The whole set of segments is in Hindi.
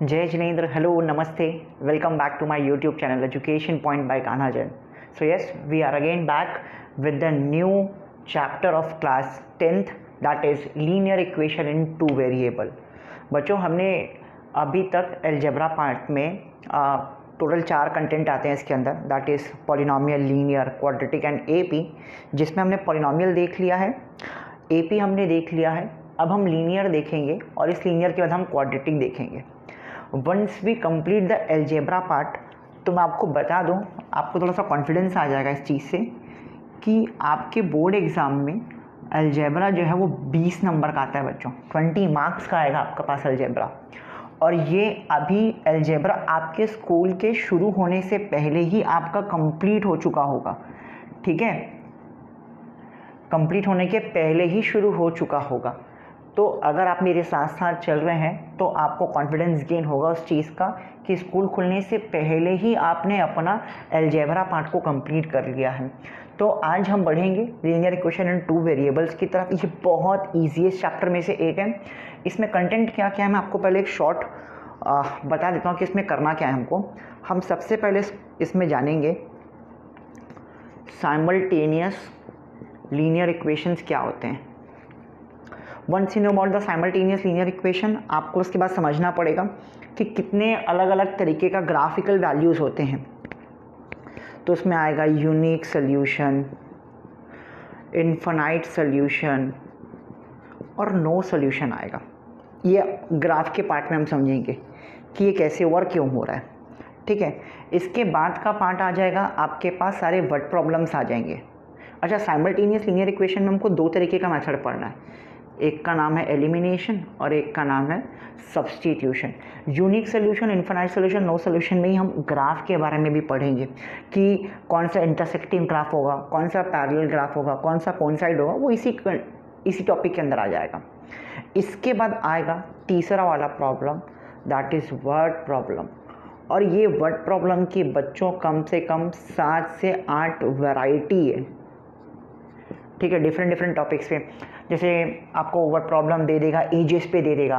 जय Jinendra, hello, namaste. Welcome back to my YouTube channel Education Point by Kanha Jain. So yes, we are again back with the new chapter of class 10th, that is linear equation in two variable. बच्चों, हमने अभी तक अलजेब्रा पार्ट में टोटल 4 कंटेंट आते हैं इसके अंदर, that is polynomial, linear, quadratic and AP, जिसमें हमने पॉलिनोमियल देख लिया है, एपी हमने देख लिया है. अब हम लीनियर देखेंगे और इस लीनियर के बाद हम क्वाड्रेटिक देखेंगे. Once we complete the algebra part, तो मैं आपको बता दूं, आपको थोड़ा सा कॉन्फिडेंस आ जाएगा इस चीज़ से कि आपके बोर्ड एग्ज़ाम में अलजेब्रा जो है वो 20 नंबर का आता है बच्चों. 20 मार्क्स का आएगा आपके पास अलजेब्रा. और ये अभी अलजेब्रा आपके स्कूल के शुरू होने से पहले ही आपका कंप्लीट हो चुका होगा. ठीक है, कंप्लीट होने के पहले ही शुरू हो चुका होगा. तो अगर आप मेरे साथ साथ चल रहे हैं तो आपको कॉन्फिडेंस गेन होगा उस चीज़ का कि स्कूल खुलने से पहले ही आपने अपना अलजेब्रा पार्ट को कंप्लीट कर लिया है. तो आज हम बढ़ेंगे linear equation in two variables की तरफ. ये बहुत ईजीएस्ट चैप्टर में से एक है. इसमें कंटेंट क्या क्या है मैं आपको पहले एक शॉर्ट बता देता हूँ कि इसमें करना क्या है हमको. हम सबसे पहले इसमें जानेंगे साइमल्टेनियस लीनियर इक्वेशंस क्या होते हैं. Once you know about the simultaneous linear equation, आपको उसके बाद समझना पड़ेगा कि कितने अलग अलग तरीके का ग्राफिकल वैल्यूज़ होते हैं. तो उसमें आएगा यूनिक सोल्यूशन, इन्फिनाइट सोल्यूशन और नो सोल्यूशन आएगा. ये ग्राफ के पार्ट में हम समझेंगे कि ये कैसे और क्यों हो रहा है. ठीक है, इसके बाद का पार्ट आ जाएगा आपके पास सारे वर्ड प्रॉब्लम्स आ जाएंगे. अच्छा, साइमल्टेनियस लीनियर इक्वेशन में हमको 2 तरीके का मेथड पढ़ना है. एक का नाम है एलिमिनेशन और एक का नाम है substitution. Unique solution, infinite solution, no solution में ही हम ग्राफ के बारे में भी पढ़ेंगे कि कौन सा इंटरसेक्टिंग ग्राफ होगा, कौन सा पैरेलल ग्राफ होगा, कौन सा कोइंसाइड होगा, वो इसी टॉपिक के अंदर आ जाएगा. इसके बाद आएगा तीसरा वाला problem, that is word problem. और ये वर्ड प्रॉब्लम की बच्चों कम से कम 7 से 8 वैरायटी है. ठीक है, डिफरेंट टॉपिक्स पे. जैसे आपको वर्ड प्रॉब्लम दे देगा एजेस पे दे देगा,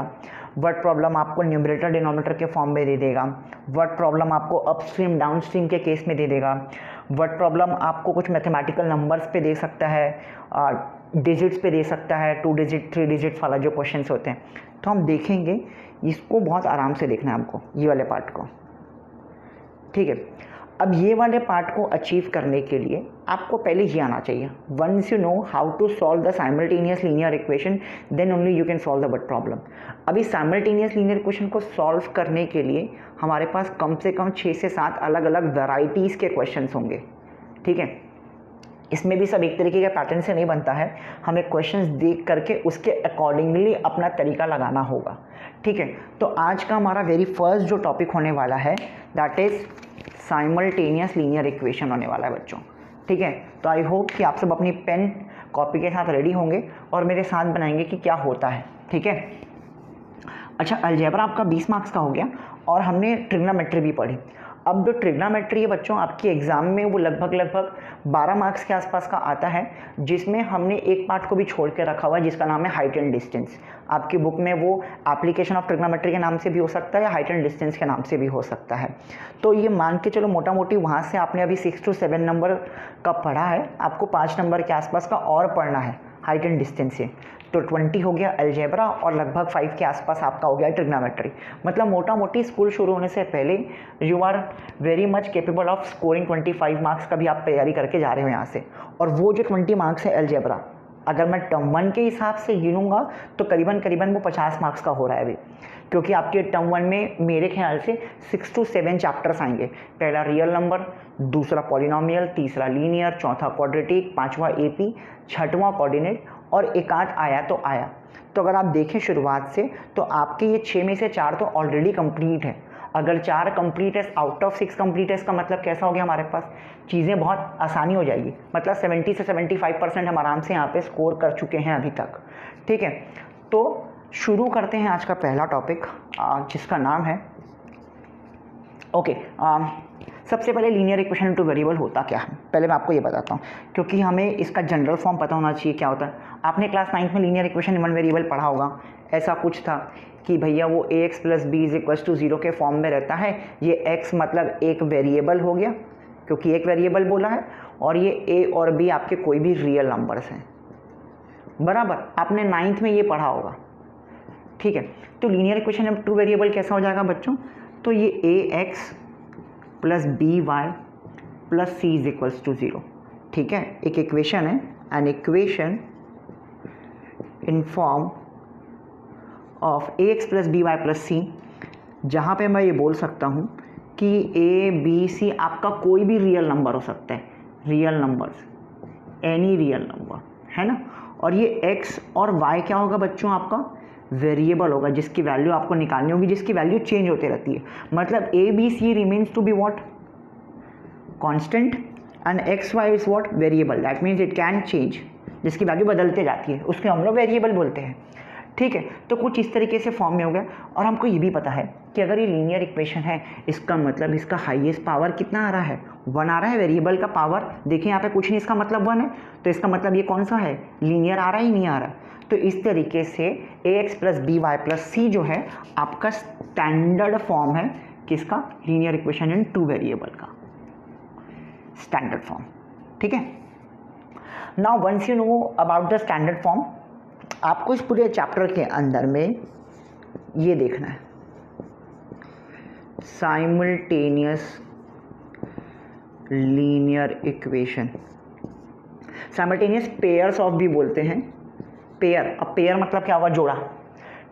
वर्ड प्रॉब्लम आपको न्यूमरेटर डिनोमिनेटर के फॉर्म में दे देगा, वर्ड प्रॉब्लम आपको अपस्ट्रीम डाउनस्ट्रीम के केस में दे देगा, वर्ड प्रॉब्लम आपको कुछ मैथमेटिकल नंबर्स पे दे सकता है, डिजिट्स पे दे सकता है, 2 डिजिट 3 डिजिट वाला जो क्वेश्चंस होते हैं. तो हम देखेंगे, इसको बहुत आराम से देखना है हमको, ये वाले पार्ट को. ठीक है, अब ये वाले पार्ट को अचीव करने के लिए आपको पहले ये आना चाहिए. Once you know how to solve the simultaneous linear equation, then only you can solve the word problem. अभी साइमल्टेनियस लीनियर इक्वेशन को सॉल्व करने के लिए हमारे पास कम से कम 6 से 7 अलग अलग वेराइटीज़ के क्वेश्चंस होंगे. ठीक है, इसमें भी सब एक तरीके के पैटर्न से नहीं बनता है. हमें क्वेश्चंस देख करके उसके अकॉर्डिंगली अपना तरीका लगाना होगा. ठीक है, तो आज का हमारा वेरी फर्स्ट जो टॉपिक होने वाला है that is simultaneous linear equation होने वाला है बच्चों. ठीक है, तो आई होप कि आप सब अपनी पेन कॉपी के साथ रेडी होंगे और मेरे साथ बनाएंगे कि क्या होता है. ठीक है, अच्छा, अलजेब्रा आपका 20 मार्क्स का हो गया और हमने ट्रिग्नोमेट्री भी पढ़ी. अब जो ट्रिग्नोमेट्री है बच्चों आपके एग्ज़ाम में वो लगभग 12 मार्क्स के आसपास का आता है, जिसमें हमने एक पार्ट को भी छोड़ के रखा हुआ है जिसका नाम है हाइट एंड डिस्टेंस. आपकी बुक में वो एप्लीकेशन ऑफ ट्रिग्नोमेट्री के नाम से भी हो सकता है या हाइट एंड डिस्टेंस के नाम से भी हो सकता है. तो ये मान के चलो मोटा मोटी वहाँ से आपने अभी 6 to 7 नंबर का पढ़ा है, आपको 5 नंबर के आसपास का और पढ़ना है हाइट एंड डिस्टेंस से. तो 20 हो गया अलजेब्रा और लगभग 5 के आसपास आपका हो गया ट्रिग्नोमेट्री. मतलब मोटा मोटी स्कूल शुरू होने से पहले you are very much capable of scoring 25 marks का भी आप तैयारी करके जा रहे हो यहाँ से. और वो जो 20 मार्क्स है अलजेब्रा, अगर मैं टर्म 1 के हिसाब से गिनूंगा तो करीबन वो 50 मार्क्स का हो रहा है अभी, क्योंकि आपके टर्म 1 में मेरे ख्याल से 6 to 7 चैप्टर्स आएंगे. पहला रियल नंबर, दूसरा पॉलिनोमियल, तीसरा लीनियर, चौथा क्वाड्रेटिक, 5वां एपी, 6वां कोऑर्डिनेट और एक आध आया तो आया. तो अगर आप देखें शुरुआत से तो आपके ये 6 में से 4 तो ऑलरेडी कंप्लीट है. अगर 4 कंप्लीट है आउट ऑफ 6 कंप्लीट है, इसका मतलब कैसा हो गया, हमारे पास चीज़ें बहुत आसानी हो जाएगी. मतलब 70 से 75% हम आराम से यहाँ पे स्कोर कर चुके हैं अभी तक. ठीक है, तो शुरू करते हैं आज का पहला टॉपिक जिसका नाम है सबसे पहले लीनियर इक्वेशन इनटू वेरिएबल होता क्या है, पहले मैं आपको ये बताता हूँ, क्योंकि हमें इसका जनरल फॉर्म पता होना चाहिए क्या होता है। आपने क्लास 9 में linear equation in one variable पढ़ा होगा। ऐसा कुछ था कि भैया वो ax + b = 0 के फॉर्म में रहता है। ये x मतलब एक वेरिएबल हो गया, क्योंकि एक वेरिएबल बोला है, और ये a और b आपके कोई भी रियल नंबर्स हैं, बराबर। आपने 9th में ये पढ़ा होगा, ठीक है। तो लीनियर इक्वेशन में टू वेरिएबल कैसा हो जाएगा बच्चों, तो ये ax + by + c = 0, ठीक है। एक इक्वेशन है, an equation in form of ax + by + c, जहाँ पे मैं ये बोल सकता हूँ कि a b c आपका कोई भी रियल नंबर हो सकता है, real numbers, any real number, है ना। और ये x और y क्या होगा बच्चों, आपका वेरिएबल होगा, जिसकी वैल्यू आपको निकालनी होगी, जिसकी वैल्यू चेंज होती रहती है। मतलब a b c remains to be what, constant, and x y is what, variable. That means it can change, जिसकी वैल्यू बदलते जाती है, उसके हम लोग वेरिएबल बोलते हैं, ठीक है। तो कुछ इस तरीके से फॉर्म में हो गया। और हमको ये भी पता है कि अगर ये लीनियर इक्वेशन है, इसका मतलब इसका हाईएस्ट पावर कितना आ रहा है, 1 आ रहा है। वेरिएबल का पावर देखिए यहाँ पे कुछ नहीं, इसका मतलब 1 है, तो इसका मतलब ये कौन सा है, लीनियर आ रहा है ही नहीं आ रहा। तो इस तरीके से ax + by + c जो है आपका स्टैंडर्ड फॉर्म है किसका, linear equation in two variable का स्टैंडर्ड फॉर्म, ठीक है। Now once you know about the standard form, आपको इस पूरे चैप्टर के अंदर में ये देखना है, simultaneous linear equation, simultaneous pairs of भी बोलते हैं, पेयर। अब पेयर मतलब क्या होगा, जोड़ा,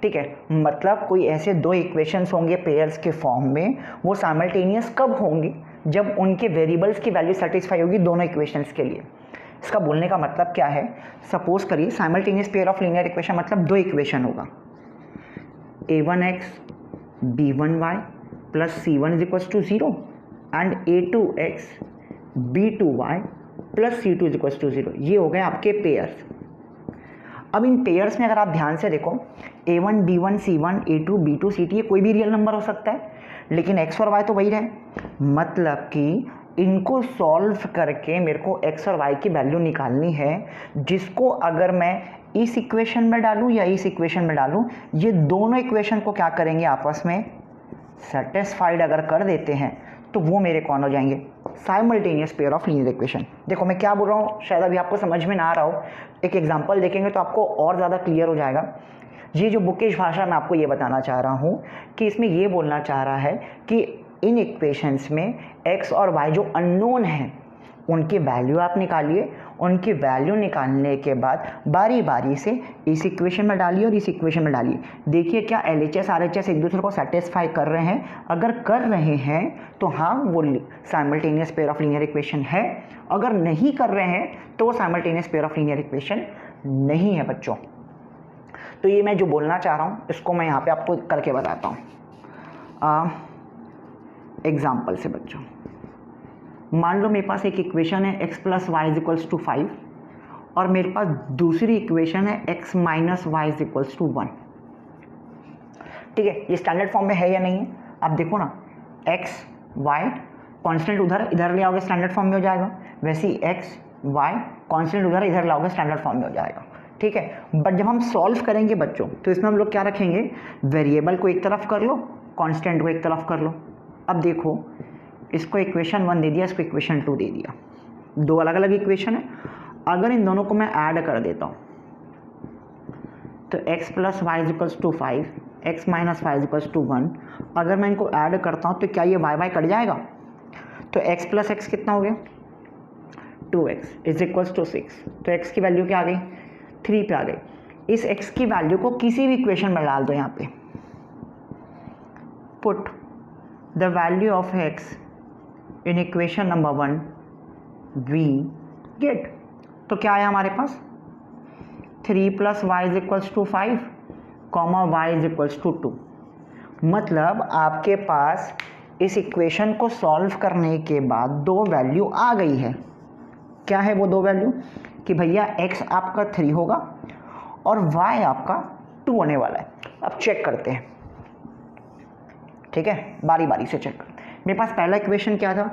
ठीक है। मतलब कोई ऐसे दो इक्वेशंस होंगे पेयर्स के फॉर्म में, वो साइमल्टेनियस कब होंगे, जब उनके वेरिएबल्स की वैल्यू सेटिस्फाई होगी दोनों इक्वेशंस के लिए। इसका बोलने का मतलब क्या है, सपोज करिए simultaneous pair of linear equation मतलब दो इक्वेशन होगा, a1x b1y + c1 = 0 and a2x b2y + c2 = 0। ये हो गए आपके पेयर्स। अब इन पेयर्स में अगर आप ध्यान से देखो, a1 b1 c1 a2 b2 c2 ये कोई भी रियल नंबर हो सकता है, लेकिन x और y तो वही रहे। मतलब कि इनको सॉल्व करके मेरे को x और y की वैल्यू निकालनी है, जिसको अगर मैं इस इक्वेशन में डालूं या इस इक्वेशन में डालूं, ये दोनों इक्वेशन को क्या करेंगे, आपस में सेटिस्फाइड अगर कर देते हैं तो वो मेरे कौन हो जाएंगे, simultaneous pair of linear equation. देखो मैं क्या बोल रहा हूँ, शायद अभी आपको समझ में ना आ रहा हो, एक एग्जांपल देखेंगे तो आपको और ज़्यादा क्लियर हो जाएगा। ये जो बुकिश भाषा में आपको ये बताना चाह रहा हूँ कि इसमें ये बोलना चाह रहा है कि इन इक्वेशंस में x और y जो अननोन हैं उनकी वैल्यू आप निकालिए, उनकी वैल्यू निकालने के बाद बारी बारी से इस इक्वेशन में डालिए और इस इक्वेशन में डालिए। देखिए क्या LHS RHS एक दूसरे को सेटिस्फाई कर रहे हैं, अगर कर रहे हैं तो हाँ वो simultaneous pair of linear equation है, अगर नहीं कर रहे हैं तो वो simultaneous pair of linear equation नहीं है बच्चों। तो ये मैं जो बोलना चाह रहा हूँ इसको मैं यहाँ पे आपको करके बताता हूँ एग्जाम्पल से बच्चों। मान लो मेरे पास एक इक्वेशन है x + y = 5 और मेरे पास दूसरी इक्वेशन है x - y = 1, ठीक है। ये स्टैंडर्ड फॉर्म में है या नहीं है, आप देखो ना, x y कांस्टेंट उधर इधर ले आओगे स्टैंडर्ड फॉर्म में हो जाएगा, वैसे ही x y कांस्टेंट उधर इधर लाओगे स्टैंडर्ड फॉर्म में हो जाएगा, ठीक है। बट जब हम सॉल्व करेंगे बच्चों तो इसमें हम लोग क्या रखेंगे, वेरिएबल को एक तरफ कर लो, कांस्टेंट को एक तरफ कर लो। अब देखो इसको इक्वेशन 1 दे दिया, इसको इक्वेशन 2 दे दिया, दो अलग अलग इक्वेशन है। अगर इन दोनों को मैं ऐड कर देता हूँ तो x + y = 5 x - y = 1, अगर मैं इनको ऐड करता हूँ तो क्या ये y कट जाएगा, तो x + x कितना हो गया 2x = 6, तो x की वैल्यू क्या आ गई 3 पे आ गई। इस x की वैल्यू को किसी भी इक्वेशन में डाल दो, यहाँ पे put the value of x in equation number 1 we get, तो क्या आया हमारे पास 3 + y = 5 y = 2। मतलब आपके पास इस इक्वेशन को सॉल्व करने के बाद दो वैल्यू आ गई है। क्या है वो दो वैल्यू, कि भैया x आपका 3 होगा और y आपका 2 होने वाला है। अब चेक करते हैं, ठीक है, बारी बारी से चेक करते हैं। मेरे पास पहला इक्वेशन क्या था,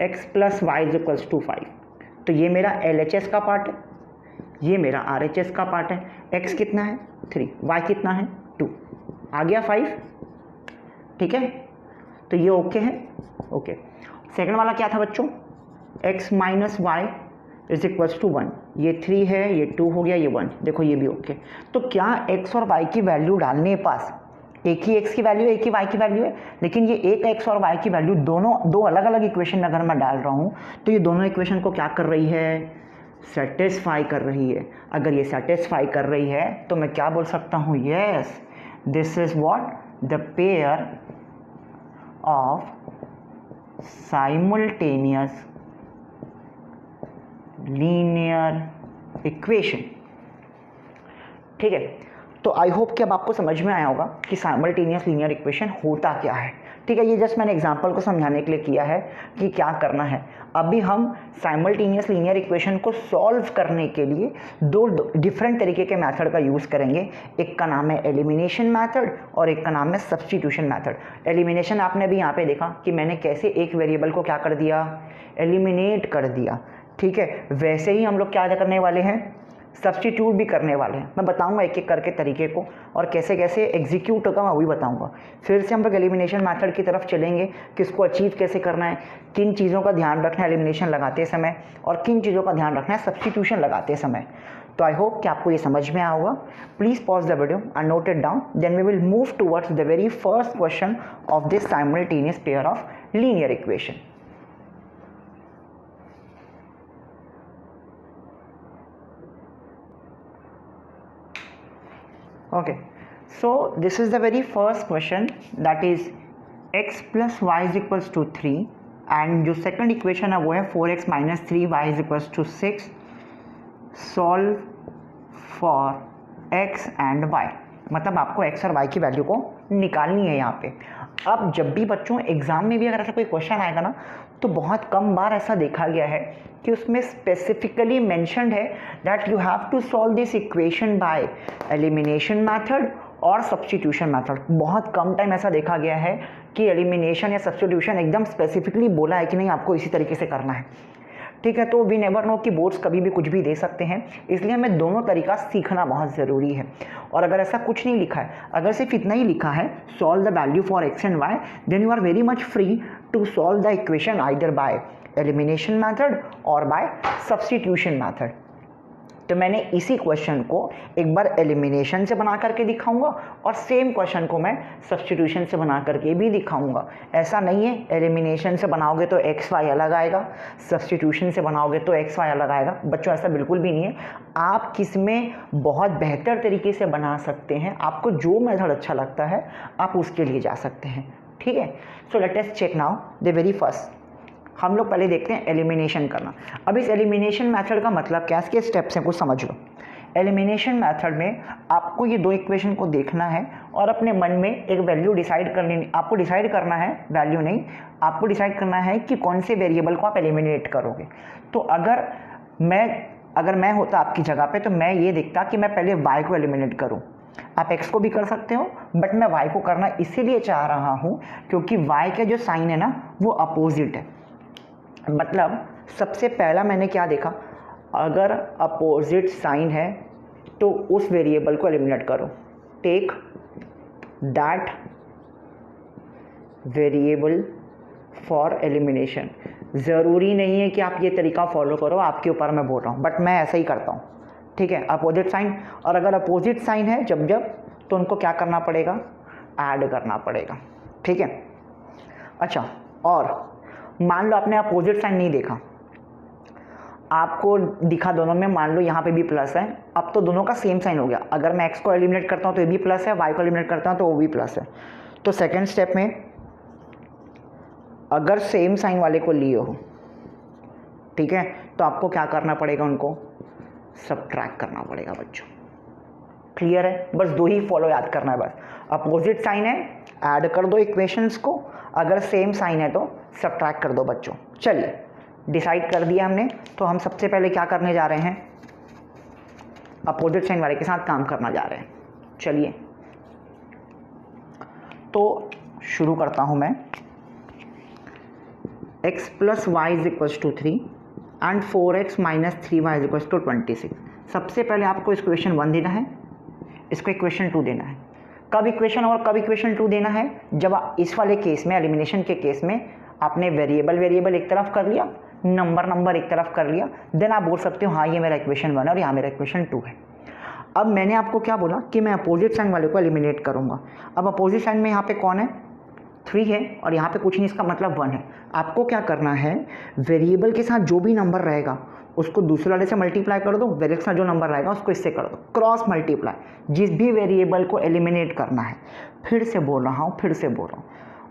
x plus y is equals to 5, तो ये मेरा LHS का पार्ट है, ये मेरा RHS का पार्ट है। x कितना है 3, y कितना है 2, आ गया 5, ठीक है, तो ये ओके है, ओके। सेकंड वाला क्या था बच्चों, x minus y is equals to 1, ये 3 है, ये 2 हो गया, ये 1, देखो ये भी ओके। तो क्या x और y की वैल्यू डालने पास एक ही x की वैल्यू है, एक ही y की वैल्यू है, लेकिन ये एक x और y की वैल्यू दोनों दो अलग अलग इक्वेशन में अगर मैं डाल रहा हूँ तो ये दोनों इक्वेशन को क्या कर रही है, सेटिस्फाई कर रही है। अगर ये सेटिस्फाई कर रही है तो मैं क्या बोल सकता हूँ, yes this is what the pair of simultaneous linear equation. ठीक है, तो आई होप कि अब आपको समझ में आया होगा कि साइमल्टेनियस लीनियर इक्वेशन होता क्या है। ठीक है, ये जस्ट मैंने एग्जांपल को समझाने के लिए किया है कि क्या करना है। अभी हम साइमल्टेनियस लीनियर इक्वेशन को सॉल्व करने के लिए दो डिफरेंट तरीके के मेथड का यूज़ करेंगे। एक का नाम है एलिमिनेशन मेथड और एक का नाम है सब्स्टिट्यूशन मेथड। एलिमिनेशन आपने भी यहाँ पे देखा कि मैंने कैसे एक वेरिएबल को क्या कर दिया, एलिमिनेट कर दिया। ठीक है, वैसे ही हम लोग क्या करने वाले हैं, सब्स्टिट्यूट भी करने वाले हैं। मैं बताऊंगा एक एक करके तरीके को, और कैसे कैसे एग्जीक्यूट होगा मैं वही बताऊंगा। फिर से हम लोग एलिमिनेशन मेथड की तरफ चलेंगे कि इसको अचीव कैसे करना है, किन चीज़ों का ध्यान रखना है एलिमिनेशन लगाते समय और किन चीज़ों का ध्यान रखना है सब्स्टिट्यूशन लगाते समय। तो आई होप कि आपको ये समझ में आया होगा। Please pause the video and note it down, then we will move towards the very first question of this simultaneous pair of linear equation. Okay, so this is the very first question, that is x plus y is equals to 3 and जो second equation है वो है 4x minus 3y is equals to 6, solve for x and y। मतलब आपको x और y की वैल्यू को निकालनी है यहाँ पे। अब जब भी बच्चों एग्जाम में भी अगर ऐसा कोई क्वेश्चन आएगा ना, तो बहुत कम बार ऐसा देखा गया है कि उसमें स्पेसिफिकली मेंशन्ड है that you have to solve this equation by elimination method और सब्स्टिट्यूशन मेथड। बहुत कम टाइम ऐसा देखा गया है कि एलिमिनेशन या सब्स्टिट्यूशन एकदम स्पेसिफिकली बोला है कि नहीं आपको इसी तरीके से करना है। ठीक है, तो वी नेवर नो कि बोर्ड्स कभी भी कुछ भी दे सकते हैं, इसलिए हमें दोनों तरीका सीखना बहुत ज़रूरी है। और अगर ऐसा कुछ नहीं लिखा है, अगर सिर्फ इतना ही लिखा है solve the value for x and y, then you are very much free to solve the equation either by elimination method और बाय सब्स्टिट्यूशन मेथड। तो मैंने इसी क्वेश्चन को एक बार एलिमिनेशन से बना करके दिखाऊंगा और सेम क्वेश्चन को मैं सब्स्टिट्यूशन से बना करके भी दिखाऊंगा। ऐसा नहीं है एलिमिनेशन से बनाओगे तो एक्स वाई अलग आएगा, सब्स्टिट्यूशन से बनाओगे तो एक्स वाई अलग आएगा। बच्चों ऐसा बिल्कुल भी नहीं है, आप किसमें बहुत बेहतर तरीके से बना सकते हैं, आपको जो मेथड अच्छा लगता है आप उसके लिए जा सकते हैं। ठीक है, so let us check now the very first. हम लोग पहले देखते हैं एलिमिनेशन करना। अब इस एलिमिनेशन मेथड का मतलब क्या है, इसके स्टेप्स हैं, कुछ समझ लो। एलिमिनेशन मेथड में आपको ये दो इक्वेशन को देखना है और अपने मन में एक वैल्यू डिसाइड करनी, आपको डिसाइड करना है, वैल्यू नहीं, आपको डिसाइड करना है कि कौन से वेरिएबल को आप एलिमिनेट करोगे। तो अगर मैं होता आपकी जगह पे तो मैं ये देखता कि मैं पहले y को एलिमिनेट करूँ। आप x को भी कर सकते हो, बट मैं y को करना इसीलिए चाह रहा हूँ क्योंकि y का जो साइन है ना वो अपोजिट है। मतलब सबसे पहला मैंने क्या देखा, अगर अपोजिट साइन है तो उस वेरिएबल को एलिमिनेट करो। Take that variable for elimination. ज़रूरी नहीं है कि आप ये तरीका फॉलो करो, आपके ऊपर मैं बोल रहा हूँ, बट मैं ऐसा ही करता हूँ। ठीक है, अपोजिट साइन, और अगर अपोजिट साइन है जब तो उनको क्या करना पड़ेगा, ऐड करना पड़ेगा। ठीक है, अच्छा, और मान लो आपने अपोजिट साइन नहीं देखा, आपको दिखा दोनों में, मान लो यहाँ पे भी प्लस है, अब तो दोनों का सेम साइन हो गया। अगर मैं x को एलिमिनेट करता हूँ तो ये भी प्लस है, y को एलिमिनेट करता हूँ तो वो भी प्लस है। तो सेकंड स्टेप में अगर सेम साइन वाले को लिए हो, ठीक है, तो आपको क्या करना पड़ेगा, उनको सब्ट्रैक्ट करना पड़ेगा बच्चों। क्लियर है, बस दो ही फॉलो याद करना है बस। अपोजिट साइन है, ऐड कर दो इक्वेशंस को, अगर सेम साइन है तो सब्ट्रैक्ट कर दो बच्चों। चलिए, डिसाइड कर दिया हमने, तो हम सबसे पहले क्या करने जा रहे हैं, अपोजिट साइन वाले के साथ काम करना जा रहे हैं। चलिए, तो शुरू करता हूं मैं। x plus y is equals to 3 and 4x minus 3y is equals to 26। सबसे पहले आपको इक्वेशन 1 देना है, इसको इक्वेशन 2 देना है। कब इक्वेशन और कब इक्वेशन 2 देना है? जब इस वाले केस में, एलिमिनेशन के केस में, आपने वेरिएबल एक तरफ कर लिया, नंबर एक तरफ कर लिया, देन आप बोल सकते हो हाँ ये मेरा इक्वेशन 1 है और यहाँ मेरा इक्वेशन 2 है। अब मैंने आपको क्या बोला कि मैं अपोजिट साइन वाले को एलिमिनेट करूँगा। अब अपोजिट साइन में यहाँ पे कौन है? 3 है और यहाँ पे कुछ नहीं, इसका मतलब 1 है। आपको क्या करना है, वेरिएबल के साथ जो भी नंबर रहेगा उसको दूसरे वाले से मल्टीप्लाई कर दो, वेरिएबल के साथ जो नंबर रहेगा उसको इससे कर दो, क्रॉस मल्टीप्लाई। जिस भी वेरिएबल को एलिमिनेट करना है, फिर से बोल रहा हूँ,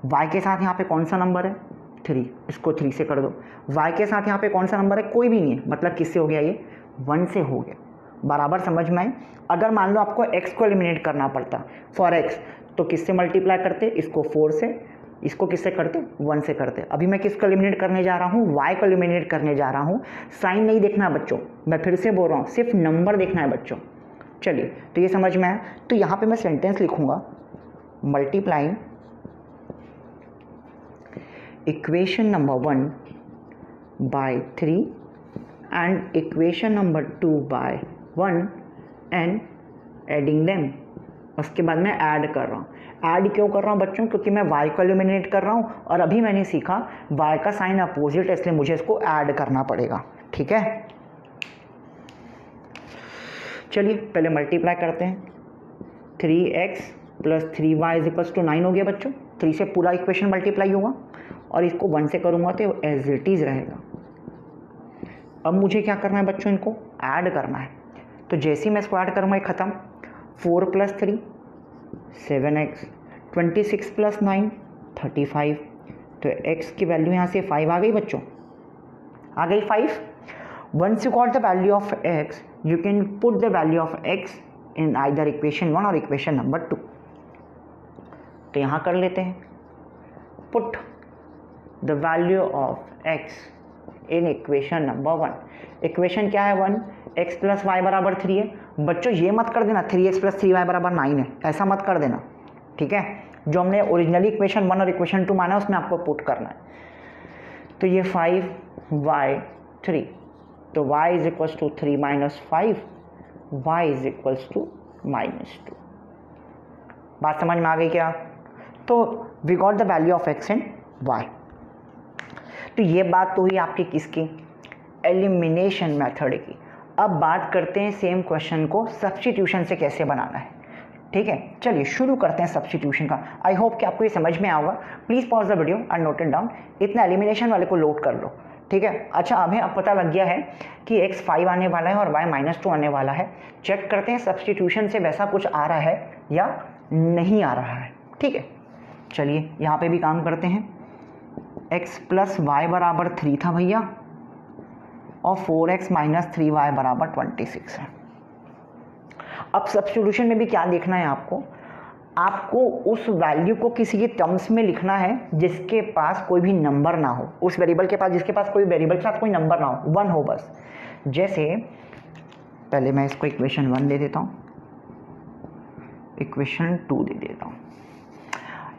y के साथ यहाँ पे कौन सा नंबर है? 3, इसको 3 से कर दो। y के साथ यहाँ पे कौन सा नंबर है? कोई भी नहीं है, मतलब किससे हो गया ये? 1 से हो गया। बराबर समझ में आए? अगर मान लो आपको x को एलिमिनेट करना पड़ता फॉर x, तो किससे मल्टीप्लाई करते? इसको 4 से, इसको किससे करते? 1 से करते। अभी मैं किसको एलिमिनेट करने जा रहा हूँ? y को एलिमिनेट करने जा रहा हूँ। साइन नहीं देखना है बच्चों, मैं फिर से बोल रहा हूँ, सिर्फ नंबर देखना है बच्चों। चलिए, तो ये समझ में आया। तो यहाँ पे मैं सेंटेंस लिखूँगा, multiplying equation number 1 by 3 and equation number 2 by 1 and adding them. उसके बाद मैं ऐड कर रहा हूँ। ऐड क्यों कर रहा हूँ बच्चों? क्योंकि मैं y को एलिमिनेट कर रहा हूँ और अभी मैंने सीखा y का साइन अपोजिट है, इसलिए मुझे इसको ऐड करना पड़ेगा। ठीक है, चलिए पहले मल्टीप्लाई करते हैं। 3x plus 3y is equals to 9 हो गया बच्चों। 3 से पूरा इक्वेशन मल्टीप्लाई होगा और इसको 1 से करूँगा तो एज इट इज़ रहेगा। अब मुझे क्या करना है बच्चों? इनको ऐड करना है। तो जैसे ही मैं इसको ऐड करूँगा ये ख़त्म। 4 प्लस 3 7x, 26 प्लस 9 35। तो x की वैल्यू यहाँ से 5 आ गई बच्चों, आ गई 5। Once you got the value of x, you can put the value of x in either equation 1 और इक्वेशन नंबर 2। तो यहाँ कर लेते हैं, put the value of x in equation number 1। Equation क्या है? 1, x प्लस वाई बराबर 3 है। बच्चों ये मत कर देना 3x प्लस 3y बराबर 9 है, ऐसा मत कर देना, ठीक है? जो हमने ओरिजिनली इक्वेशन 1 और इक्वेशन 2 माना है उसमें आपको पुट करना है। तो ये 5y3, तो y is equals to 3 minus 5, y is equals to -2। बात समझ में आ गई क्या? तो we got the value of x and y। तो ये बात तो हुई आपकी किसकी? एलिमिनेशन मेथड की। अब बात करते हैं सेम क्वेश्चन को सब्स्टिट्यूशन से कैसे बनाना है। ठीक है, चलिए शुरू करते हैं सब्स्टिट्यूशन का। आई होप कि आपको ये समझ में आएगा। Please pause the video and note it down. इतना एलिमिनेशन वाले को लोड कर लो, ठीक है? अच्छा, हमें अब पता लग गया है कि x 5 आने वाला है और y -2 आने वाला है। चेक करते हैं सब्स्टिट्यूशन से वैसा कुछ आ रहा है या नहीं आ रहा है। ठीक है, चलिए यहाँ पे भी काम करते हैं। x प्लस वाई बराबर 3 था भैया और 4x माइनस 3y बराबर 26 है। अब सब्स्टिट्यूशन में भी क्या देखना है आपको? आपको उस वैल्यू को किसी के टर्म्स में लिखना है जिसके पास कोई भी नंबर ना हो, उस वेरिएबल के पास जिसके पास कोई वेरिएबल के साथ कोई नंबर ना हो, 1 हो बस। जैसे पहले मैं इसको इक्वेशन 1 दे देता हूँ, इक्वेशन 2 दे देता हूँ।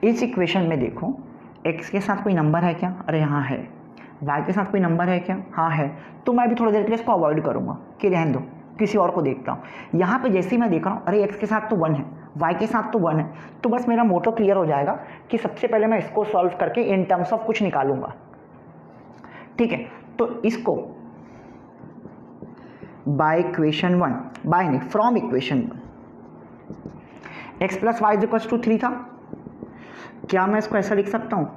इस इक्वेशन में देखो x के साथ कोई नंबर है क्या? अरे हाँ है। y के साथ कोई नंबर है क्या? हाँ है। तो मैं भी थोड़ी देर के लिए इसको अवॉइड करूँगा कि रहने दो, किसी और को देखता हूँ। यहाँ पे जैसे ही मैं देख रहा हूँ अरे x के साथ तो 1 है, y के साथ तो 1 है, तो बस मेरा मोटो क्लियर हो जाएगा कि सबसे पहले मैं इसको सॉल्व करके इन टर्म्स ऑफ कुछ निकालूंगा। ठीक है, तो इसको बाय इक्वेशन 1, बाय नहीं from equation 1 x plus y is equals to 3 था। क्या मैं इसको ऐसा लिख सकता हूँ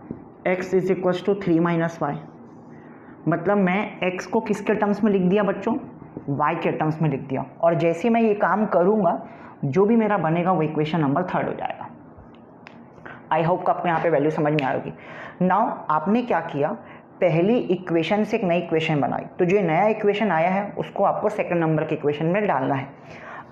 x is equals to 3 minus y? मतलब मैं x को किसके टर्म्स में लिख दिया बच्चों? y के टर्म्स में लिख दिया। और जैसे मैं ये काम करूँगा जो भी मेरा बनेगा वो इक्वेशन नंबर 3 हो जाएगा। आई होप कि आपको यहाँ पे वैल्यू समझ में आएगी। नाउ आपने क्या किया, पहली इक्वेशन से एक नई इक्वेशन बनाई, तो जो नया इक्वेशन आया है उसको आपको सेकंड नंबर के इक्वेशन में डालना है।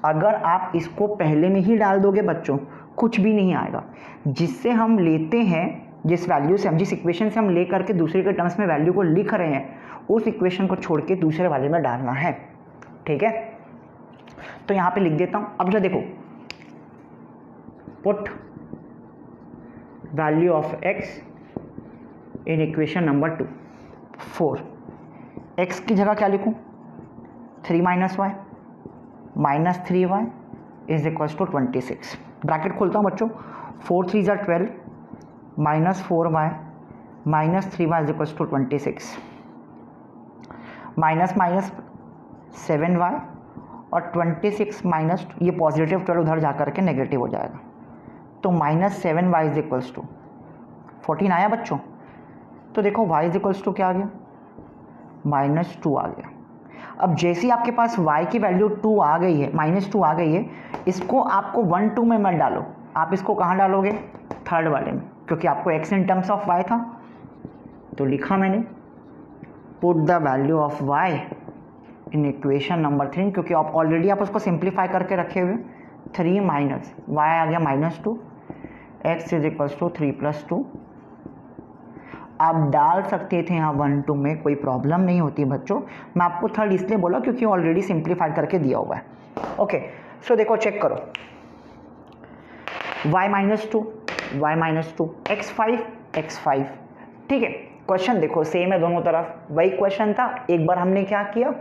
अगर आप इसको पहले में ही डाल दोगे बच्चों कुछ भी नहीं आएगा। जिससे हम लेते हैं, जिस वैल्यू से हम, जिस इक्वेशन से हम ले करके दूसरे के टर्म्स में वैल्यू को लिख रहे हैं, उस इक्वेशन को छोड़ के दूसरे वाले में डालना है। ठीक है, तो यहाँ पे लिख देता हूँ। अब जो देखो, put value of x in equation number 2। 4, x की जगह क्या लिखूँ, 3 minus y minus 3y is equals to 26। Bracket खोलता हूँ बच्चों, 4 3 ज़ा 12 minus 4y minus 3y is equals to 26, minus minus 7y और 26 माइनस ये पॉजिटिव 12 उधर जा कर के नेगेटिव हो जाएगा, तो minus 7y is equals to 14 आया बच्चों। तो देखो y इज इक्वल्स टू क्या आ गया, -2 आ गया। अब जैसे ही आपके पास y की वैल्यू 2 आ गई है, -2 आ गई है, इसको आपको 1 2 में मत डालो, आप इसको कहाँ डालोगे, थर्ड वाले में, क्योंकि आपको x in terms of y था। तो लिखा मैंने put the value of y in equation number 3, क्योंकि आप ऑलरेडी आप उसको सिंप्लीफाई करके रखे हुए, 3 माइनस y आ गया -2, x इज इक्वल्स टू 3 + 2। आप डाल सकते थे यहाँ 1 2 में, कोई प्रॉब्लम नहीं होती बच्चों। मैं आपको थर्ड इसलिए बोला क्योंकि ऑलरेडी सिंप्लीफाई करके दिया हुआ है। ओके, सो देखो चेक करो, y -2 y -2 x5 ठीक है। क्वेश्चन देखो सेम है दोनों तरफ, वही क्वेश्चन था। एक बार हमने क्या किया,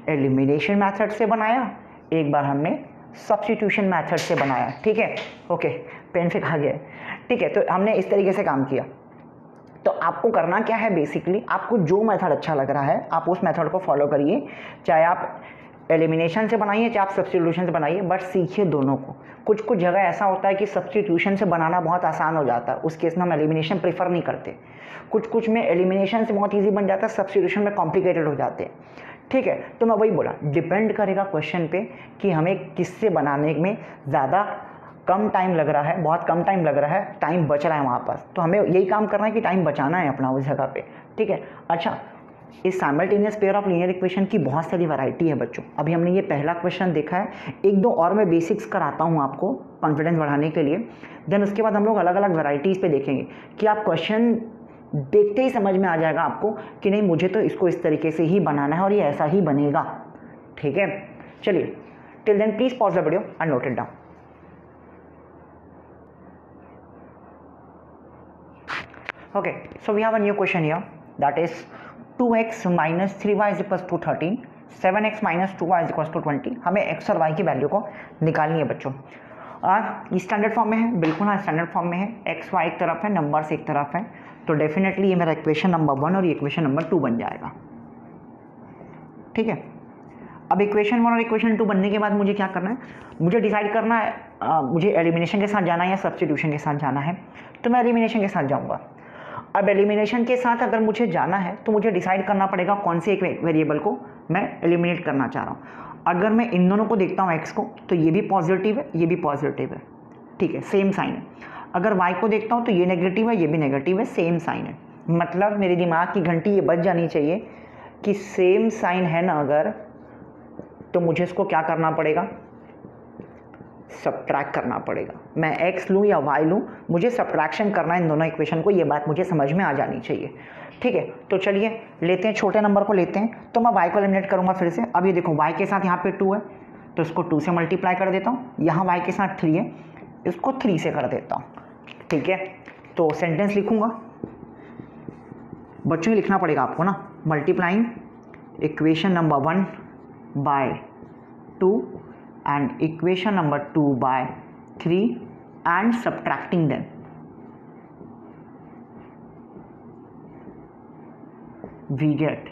एलिमिनेशन मेथड से बनाया, एक बार हमने सब्स्टिट्यूशन मेथड से बनाया, ठीक है। ओके, पेन फिर खा गया, ठीक है। तो हमने इस तरीके से काम किया। तो आपको करना क्या है, बेसिकली आपको जो मेथड अच्छा लग रहा है आप उस मेथड को फॉलो करिए, चाहे आप एलिमिनेशन से बनाइए चाहे आप सब्स्टिट्यूशन से बनाइए, बट सीखिए दोनों को। कुछ कुछ जगह ऐसा होता है कि सब्स्टिट्यूशन से बनाना बहुत आसान हो जाता है, उस केस में हम एलिमिनेशन प्रीफर नहीं करते। कुछ कुछ में एलिमिनेशन से बहुत ईजी बन जाता है, सब्स्टिट्यूशन में कॉम्प्लिकेटेड हो जाते हैं, ठीक है। तो मैं वही बोला, डिपेंड करेगा क्वेश्चन पे कि हमें किससे बनाने में ज़्यादा कम टाइम लग रहा है, बहुत कम टाइम लग रहा है, टाइम बच रहा है वहाँ पास, तो हमें यही काम करना है कि टाइम बचाना है अपना उस जगह पे, ठीक है। अच्छा, इस simultaneous pair of linear equation की बहुत सारी वैरायटी है बच्चों। अभी हमने ये पहला क्वेश्चन देखा है, एक दो और मैं बेसिक्स कराता हूँ आपको कॉन्फिडेंस बढ़ाने के लिए, देन उसके बाद हम लोग अलग अलग वैरायटीज़ पे देखेंगे कि आप क्वेश्चन देखते ही समझ में आ जाएगा आपको कि नहीं मुझे तो इसको इस तरीके से ही बनाना है और ये ऐसा ही बनेगा, ठीक है। चलिए, till then please pause the video and note it down. Okay, so we have a new question here, that is 2x minus 3y is equals to 13, 7x minus 2y is equals to 20। हमें x और y की वैल्यू को निकालनी है बच्चों। ये स्टैंडर्ड फॉर्म में है, बिल्कुल हाँ स्टैंडर्ड फॉर्म में है, x y एक तरफ है, नंबर्स एक तरफ है, तो डेफिनेटली ये मेरा इक्वेशन नंबर 1 और ये इक्वेशन नंबर 2 बन जाएगा, ठीक है। अब इक्वेशन 1 और इक्वेशन 2 बनने के बाद मुझे क्या करना है, मुझे डिसाइड करना है मुझे एलिमिनेशन के साथ जाना है या सब्स्टिट्यूशन के साथ जाना है। तो मैं एलिमिनेशन के साथ जाऊँगा। अब एलिमिनेशन के साथ अगर मुझे जाना है तो मुझे डिसाइड करना पड़ेगा कौन से एक वेरिएबल को मैं एलिमिनेट करना चाह रहा हूँ। अगर मैं इन दोनों को देखता हूँ x को, तो ये भी पॉजिटिव है, ये भी पॉजिटिव है, ठीक है, सेम साइन है। अगर y को देखता हूँ तो ये नेगेटिव है, ये भी नेगेटिव है, सेम साइन है। मतलब मेरे दिमाग की घंटी ये बज जानी चाहिए कि सेम साइन है ना अगर, तो मुझे इसको क्या करना पड़ेगा, सब्ट्रैक्ट करना पड़ेगा। मैं x लूँ या y लूँ, मुझे सब्ट्रैक्शन करना है इन दोनों इक्वेशन को, ये बात मुझे समझ में आ जानी चाहिए, ठीक है। तो चलिए लेते हैं, छोटे नंबर को लेते हैं। तो मैं y को एलिमिनेट करूँगा फिर से। अब ये देखो y के साथ यहाँ पे 2 है, तो इसको 2 से मल्टीप्लाई कर देता हूँ। यहाँ y के साथ 3 है, इसको 3 से कर देता हूँ, ठीक है। तो सेंटेंस लिखूँगा बच्चों, ही लिखना पड़ेगा आपको ना, multiplying equation number 1 by 2 and equation number 2 by 3 and subtracting them, we get,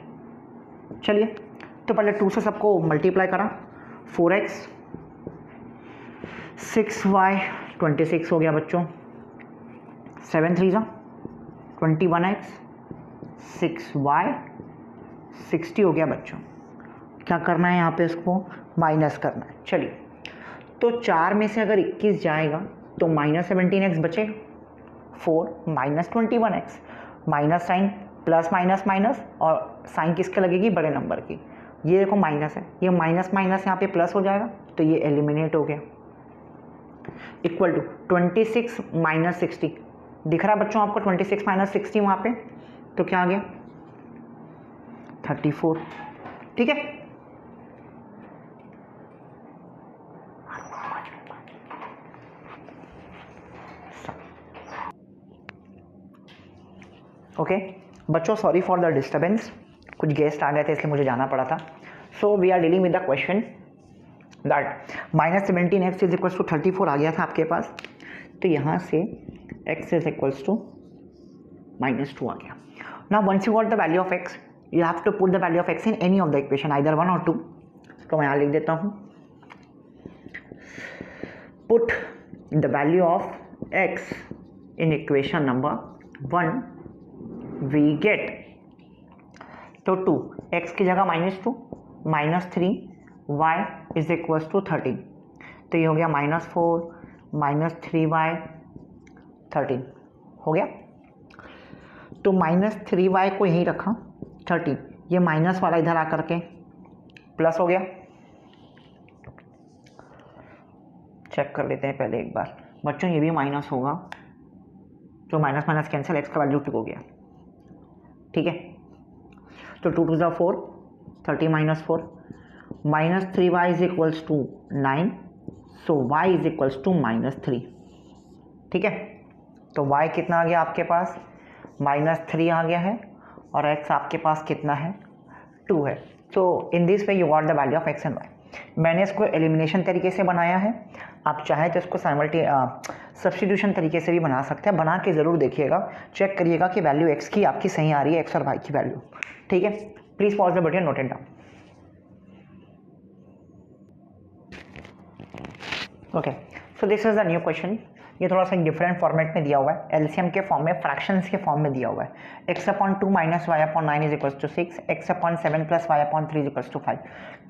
चलिए तो पहले 2 से सबको मल्टीप्लाई करा, 4x 6y 26 हो गया बच्चों, 7 3 21x 6y 60 हो गया बच्चों। क्या करना है यहाँ पे, इसको माइनस करना है। चलिए, तो 4 में से अगर 21 जाएगा तो -17x बचेगा, 4 minus 21x, minus sign plus minus minus, और साइन किसके लगेगी, बड़े नंबर की। ये देखो माइनस है, ये माइनस माइनस यहाँ पे प्लस हो जाएगा, तो ये एलिमिनेट हो गया, इक्वल टू 26 माइनस 60। दिख रहा है बच्चों आपको 26 माइनस 60 वहाँ पे, तो क्या आ गया 34, ठीक है। ओके, बच्चों सॉरी फॉर द डिस्टर्बेंस, कुछ गेस्ट आ गए थे इसलिए मुझे जाना पड़ा था. So we are dealing with the question that -17x is equals to 34 आ गया था आपके पास. तो यहाँ से x इज इक्वल्स टू -2 आ गया. Now once you got the value of x, you have to put the value of x in any of the equation, either 1 और 2. तो मैं यहाँ लिख देता हूँ, put the value of x in equation number 1 we get. तो 2 x की जगह -2 -3 y इज इक्वल्स टू 13. तो ये हो गया -4 -3y 13 हो गया. तो -3y को यहीं रखा 13, ये माइनस वाला इधर आकर के प्लस हो गया. चेक कर लेते हैं पहले एक बार बच्चों, ये भी माइनस होगा तो माइनस माइनस कैंसिल, x का वैल्यू 2 हो गया. ठीक है, तो 2 2 4 30 -4 -3y is equals to 9. So y is equals to -3. ठीक है, तो y कितना आ गया आपके पास, -3 आ गया है और x आपके पास कितना है, 2 है. तो in this way you got the value of x and y. मैंने इसको एलिमिनेशन तरीके से बनाया है, आप चाहें तो इसको सब्स्टिट्यूशन तरीके से भी बना सकते हैं. बना के ज़रूर देखिएगा, चेक करिएगा कि वैल्यू x की आपकी सही आ रही है, x और y की वैल्यू. ठीक है, please pause the button, note it down. Okay, so this is the new question. ये थोड़ा सा डिफरेंट फॉर्मेट में दिया हुआ है, एलसीएम के फॉर्म में, फ्रैक्शंस के फॉर्म में दिया हुआ है. x/2 - y/9 is equals to 6, x/7 + y/3 is equals to 5.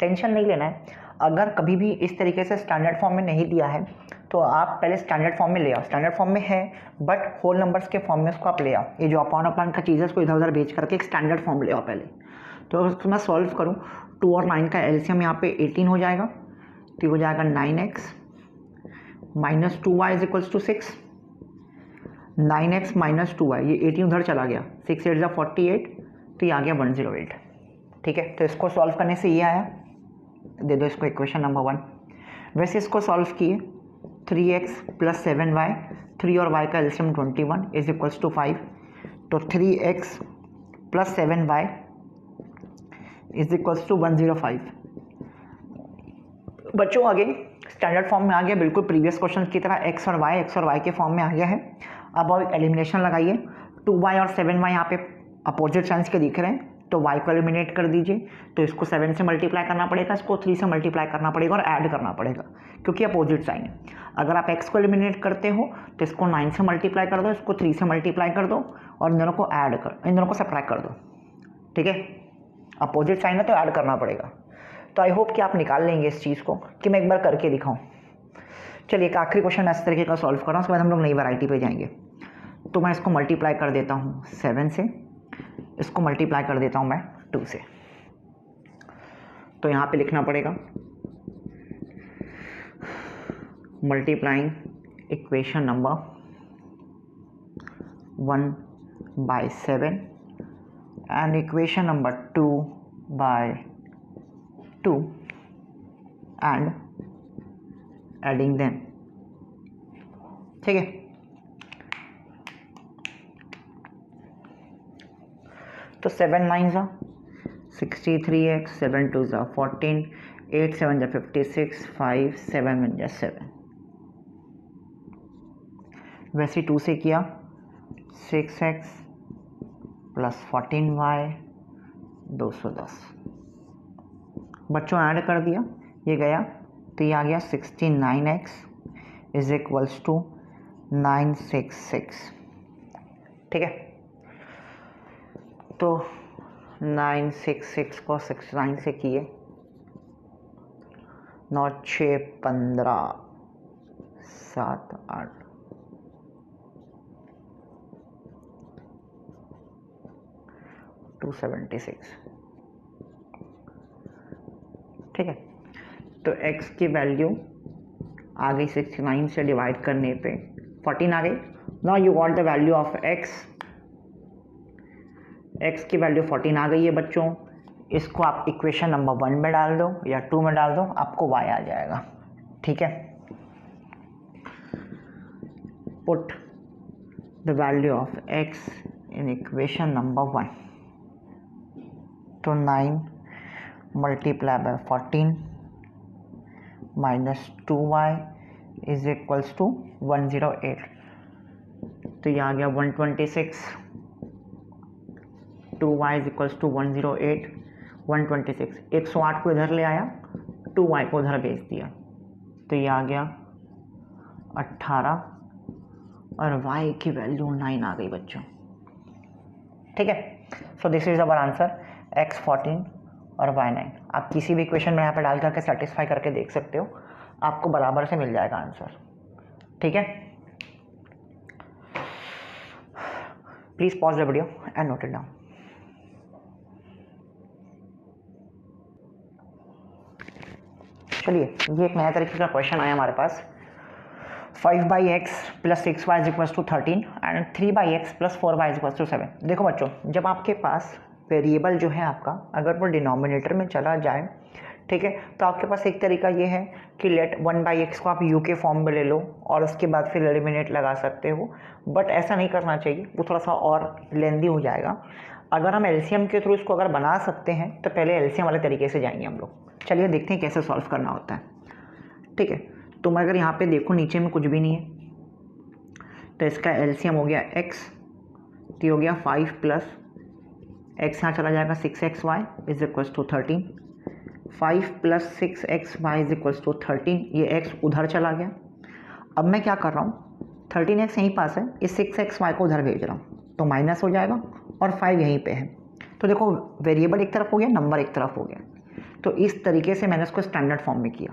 Tension नहीं लेना है, अगर कभी भी इस तरीके से स्टैंडर्ड फॉर्म में नहीं दिया है तो आप पहले स्टैंडर्ड फॉर्म में ले आओ. स्टैंडर्ड फॉर्म में है बट होल नंबर्स के फॉर्म में उसको आप ले आओ. ये जो अपॉन का चीज़ है उसको इधर उधर भेज करके एक स्टैंडर्ड फॉर्म ले आओ पहले. तो उसको मैं सॉल्व करूँ, 2 और 9 का एलसीएम यहाँ पे 18 हो जाएगा. तो हो जाएगा 9x -2y is equals to 6. 9x -2y, ये 18 उधर चला गया, 6 8 48, तो ये आ गया 108. ठीक है, तो इसको सॉल्व करने से ये आया, दे दो इसको इक्वेशन नंबर 1. वैसे इसको सॉल्व किए, 3x + 7y, 3 और y का एलसीएम 21 इज इक्वल्स टू 5. तो 3x + 7y is equals to 105. बच्चों आगे स्टैंडर्ड फॉर्म में आ गया, बिल्कुल प्रीवियस क्वेश्चन की तरह x और y के फॉर्म में आ गया है. अब आप एलिमिनेशन लगाइए, 2y और 7y यहाँ पे अपोजिट साइंस के दिख रहे हैं, तो y को एलिमिनेट कर दीजिए. तो इसको 7 से मल्टीप्लाई करना पड़ेगा, इसको 3 से मल्टीप्लाई करना पड़ेगा और ऐड करना पड़ेगा क्योंकि अपोजिट साइन है. अगर आप x को एलिमिनेट करते हो तो इसको 9 से मल्टीप्लाई कर दो, इसको 3 से मल्टीप्लाई कर दो और इन दोनों को ऐड कर, इन दोनों को सब्ट्रैक्ट कर दो. ठीक है, अपोजिट साइन है तो ऐड करना पड़ेगा. तो आई होप कि आप निकाल लेंगे इस चीज़ को, कि मैं एक बार करके दिखाऊं. चलिए एक आखिरी क्वेश्चन इस तरीके का सॉल्व कर रहा हूँ, उसके बाद हम लोग नई वैरायटी पे जाएंगे. तो मैं इसको मल्टीप्लाई कर देता हूँ 7 से, इसको मल्टीप्लाई कर देता हूँ मैं 2 से. तो यहाँ पे लिखना पड़ेगा multiplying equation number 1/7 and equation number 2/2 and adding them. ठीक है, तो 7 9 63x, 7 2 14, 8 7 56, 5 7 1 7. वैसे 2 से किया 6x + 14y 210. बच्चों ऐड कर दिया, ये गया तो ये आ गया 69x इज इक्वल्स टू 966. ठीक है, तो 966 को 69 से किए, 9 6 15 7 8 276. ठीक है, तो x की वैल्यू आ गई 69 से डिवाइड करने पे 14 आ गई. Now you got the value of x. x की वैल्यू 14 आ गई है बच्चों. इसको आप इक्वेशन नंबर 1 में डाल दो या 2 में डाल दो, आपको y आ जाएगा. ठीक है, put the value of x in equation number 1, तो 9 multiply by 14 minus 2y is equals to 108, तो ये आ गया 126, 2y इज इक्वल्स टू 108, 126, 108 को इधर ले आया, 2y को उधर भेज दिया, तो ये आ गया 18 और y की वैल्यू 9 आ गई बच्चों। ठीक है, so this is our answer x 14 और y 9। आप किसी भी इक्वेशन में यहाँ पे डाल करके सेटिस्फाई करके देख सकते हो, आपको बराबर से मिल जाएगा आंसर। ठीक है, please pause the video and note it down. चलिए, ये एक नया तरीके का क्वेश्चन आया हमारे पास। 5/x + 6y = 13 and 3/x + 4y = 7। देखो बच्चों, जब आपके पास वेरिएबल जो है आपका अगर वो डिनोमिनेटर में चला जाए, ठीक है, तो आपके पास एक तरीका ये है कि लेट 1/x को आप u के फॉर्म में ले लो और उसके बाद फिर एलिमिनेट लगा सकते हो, बट ऐसा नहीं करना चाहिए, वो थोड़ा सा और लेंदी हो जाएगा। अगर हम एलसीएम के थ्रू इसको अगर बना सकते हैं तो पहले एलसीएम वाले तरीके से जाएंगे हम लोग। चलिए देखते हैं कैसे सॉल्व करना होता है। ठीक है, तो मैं अगर यहाँ पे देखूँ नीचे में कुछ भी नहीं है, तो इसका एलसीएम हो गया x, तो हो गया 5 + x, यहाँ चला जाएगा 6xy = 13, 5 + 6xy = 13, ये x उधर चला गया। अब मैं क्या कर रहा हूँ, 13x यहीं पास है, इस 6xy को उधर भेज रहा हूँ, तो माइनस हो जाएगा और 5 यहीं पे है। तो देखो वेरिएबल एक तरफ हो गया, नंबर एक तरफ हो गया, तो इस तरीके से मैंने इसको स्टैंडर्ड फॉर्म में किया।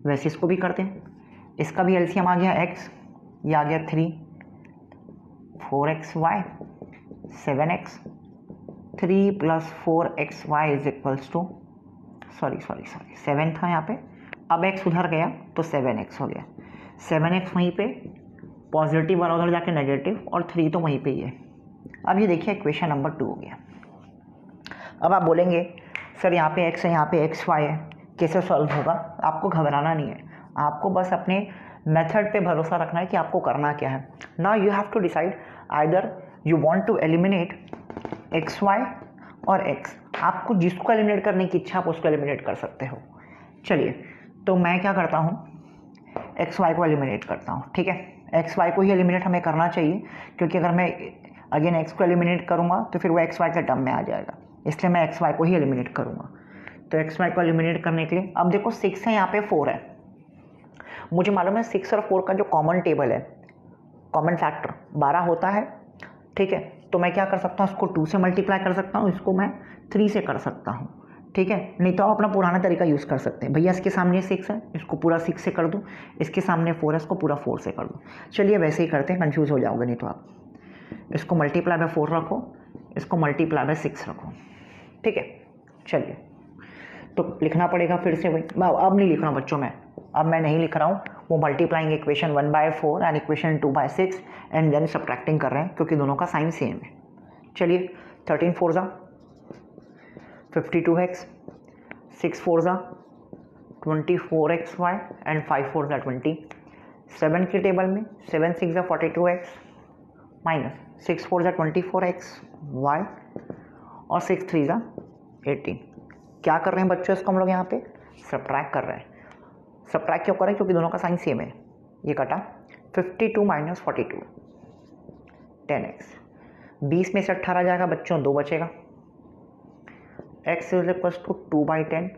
वैसे इसको भी करते हैं, इसका भी एलसीएम आ गया x, ये आ गया 3, 4xy 7x, 3 + 4xy = सॉरी 7 था यहाँ पे, अब x उधर गया तो 7x हो गया, 7x वहीं पे पॉजिटिव वाला उधर जाके नेगेटिव, और 3 तो वहीं पे ही है। अब ये देखिए इक्वेशन नंबर 2 हो गया। अब आप बोलेंगे सर यहाँ पे x है, यहाँ पे xy है, कैसे सॉल्व होगा? आपको घबराना नहीं है, आपको बस अपने मेथड पे भरोसा रखना है कि आपको करना क्या है। Now you have to decide either you want to eliminate xy और x। आपको जिसको एलिमिनेट करने की इच्छा आप उसको एलिमिनेट कर सकते हो। चलिए, तो मैं क्या करता हूँ, xy को एलिमिनेट करता हूँ। ठीक है, xy को ही एलिमिनेट हमें करना चाहिए, क्योंकि अगर मैं अगेन x को एलिमिनेट करूँगा तो फिर वो xy के टर्म में आ जाएगा, इसलिए मैं xy को ही एलिमिनेट करूँगा। तो xy को एलिमिनेट करने के लिए अब देखो 6 है, यहाँ पे 4 है, मुझे मालूम है 6 और 4 का जो कॉमन टेबल है, कॉमन फैक्टर 12 होता है। ठीक है, तो मैं क्या कर सकता हूँ, इसको 2 से मल्टीप्लाई कर सकता हूँ, इसको मैं 3 से कर सकता हूँ। ठीक है, नहीं तो आप अपना पुराना तरीका यूज़ कर सकते हैं, भैया इसके सामने 6 है, इसको पूरा 6 से कर दूँ, इसके सामने 4 है, इसको पूरा 4 से कर दूँ। चलिए वैसे ही करते हैं, कन्फ्यूज़ हो जाओगे नहीं तो आप। इसको मल्टीप्लाई बाय 4 रखो, इसको मल्टीप्लाई बाय 6 रखो। ठीक है, चलिए तो लिखना पड़ेगा फिर से वही, अब नहीं लिख रहा हूँ बच्चों, अब मैं नहीं लिख रहा हूँ, वो multiplying equation 1/4 and equation 2/6 and then subtracting कर रहे हैं, क्योंकि दोनों का साइन सेम है। चलिए 13 4 ज़ा 52x, 6 4 ज़ा 24xy एंड 5 4 ज़ा 20। 7 के टेबल में 7 6 ज़ा 42x माइनस 6 4 ज़ा 24xy और 6 3 ज़ा 18। क्या कर रहे हैं बच्चों, इसको हम लोग यहाँ पे सब्ट्रैक्ट कर रहे हैं। सब्ट्रैक्ट क्यों कर रहे हैं, क्योंकि दोनों का साइन सेम है। ये कटा 52 - 42 10x, 20 में से 18 जाएगा बच्चों, 2 बचेगा। x = 2/10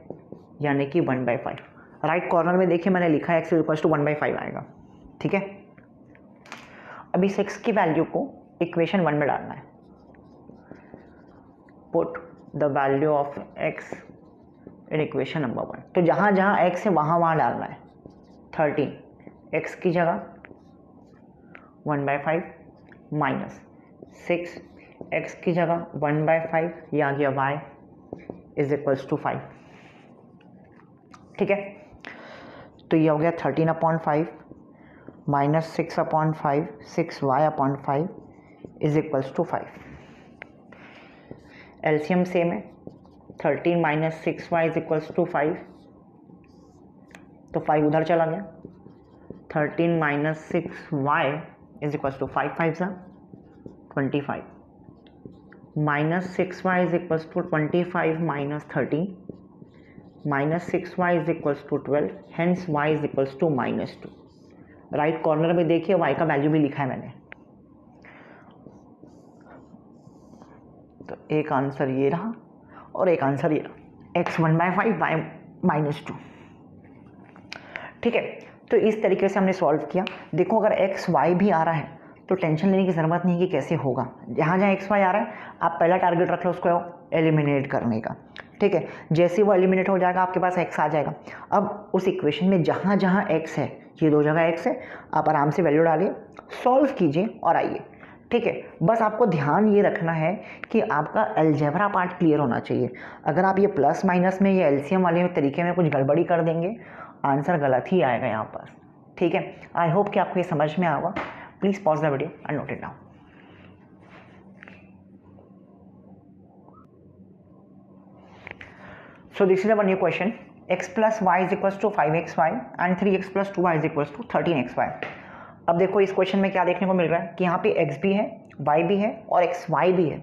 यानी कि 1/5। राइट कॉर्नर में देखिए मैंने लिखा है x = 1/5 आएगा। ठीक है, अभी 6 की वैल्यू को इक्वेशन 1 में डालना है। Put the value of x in equation number 1। तो जहाँ जहाँ x है वहाँ डालना है। 13 x की जगह 1/5 माइनस 6 x की जगह 1/5, ये आ गया y = 5। ठीक है, तो ये हो गया 13/5 माइनस 6/5, 6y/5 = 5। एलसीएम सेम है, 13 - 6y = 5, तो 5 उधर चला गया। 13 - 6y = 5 5 ज़ा 25 minus 6y is equals to 25 minus 13 minus 6y is equals to 12, hence y is equals to -2। Right corner में देखिए y का वैल्यू भी लिखा है मैंने। तो एक आंसर ये रहा और एक आंसर ये रहा, x 1/5 y -2। ठीक है, तो इस तरीके से हमने सॉल्व किया। देखो अगर x y भी आ रहा है तो टेंशन लेने की ज़रूरत नहीं कि कैसे होगा। जहाँ जहाँ x y आ रहा है आप पहला टारगेट रख लो उसको एलिमिनेट करने का। ठीक है, जैसे वो एलिमिनेट हो जाएगा आपके पास x आ जाएगा। अब उस इक्वेशन में जहाँ जहाँ x है, ये दो जगह x है, आप आराम से वैल्यू डालिए, सॉल्व कीजिए और आइए। ठीक है, बस आपको ध्यान ये रखना है कि आपका अलजेब्रा पार्ट क्लियर होना चाहिए। अगर आप ये प्लस माइनस में या एलसीएम वाले तरीके में कुछ गड़बड़ी कर देंगे, आंसर गलत ही आएगा यहाँ पर। ठीक है, आई होप कि आपको ये समझ में आएगा। Please pause the video and note it down. So this is our new question, x plus y is equals to 5xy and 3x plus 2y is equals to 13xy। अब देखो इस क्वेश्चन में क्या देखने को मिल रहा है कि यहाँ पे x भी है, y भी है और xy भी है।